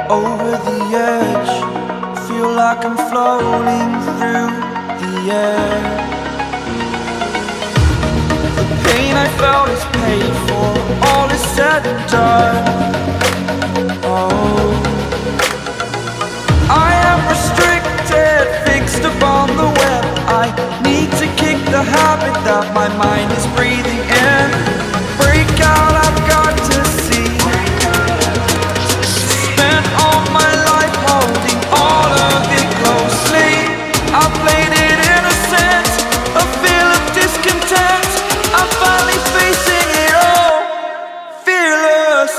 over the edge. Feel like I'm floating through the air. The pain I felt is paid for, all is said and done. Oh, I am restricted, fixed upon the web. I need to kick the habit that my mind is breathing in. Break out, I've got to see. Spent all my life holding all of it closely. I played it innocent, a feel of discontent. I'm finally facing it all, fearless.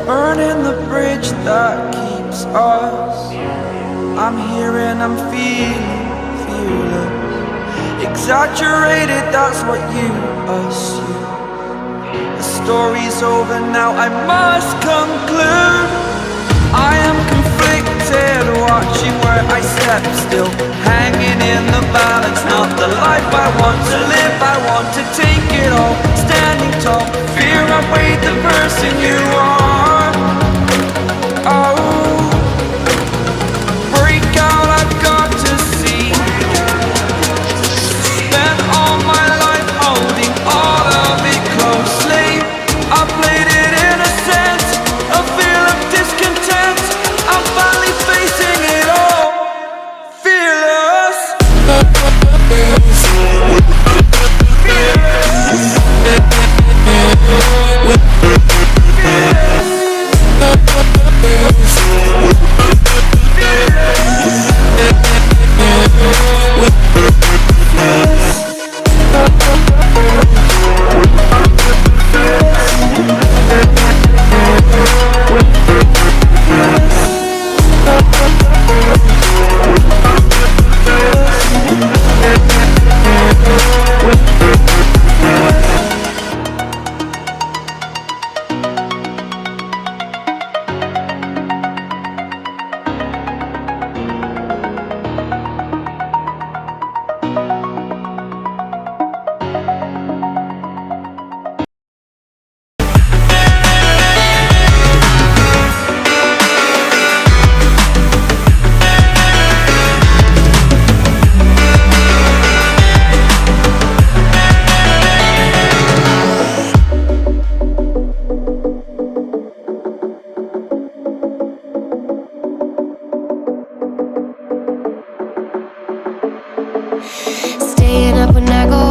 Burning the bridge that keeps us. I'm here and I'm feeling fearless. Exaggerated, that's what you assume. The story's over now, I must conclude. I am conflicted, watching where I step still, hanging in the balance. Not the life I want to live, I want to take it all. Standing tall, fear outweighed the person you are. Oh, break out, I've got to see. Spent all my life holding all of it closely. I played it innocent, a feel of discontent. I'm finally facing it all, fearless. Staying up when I go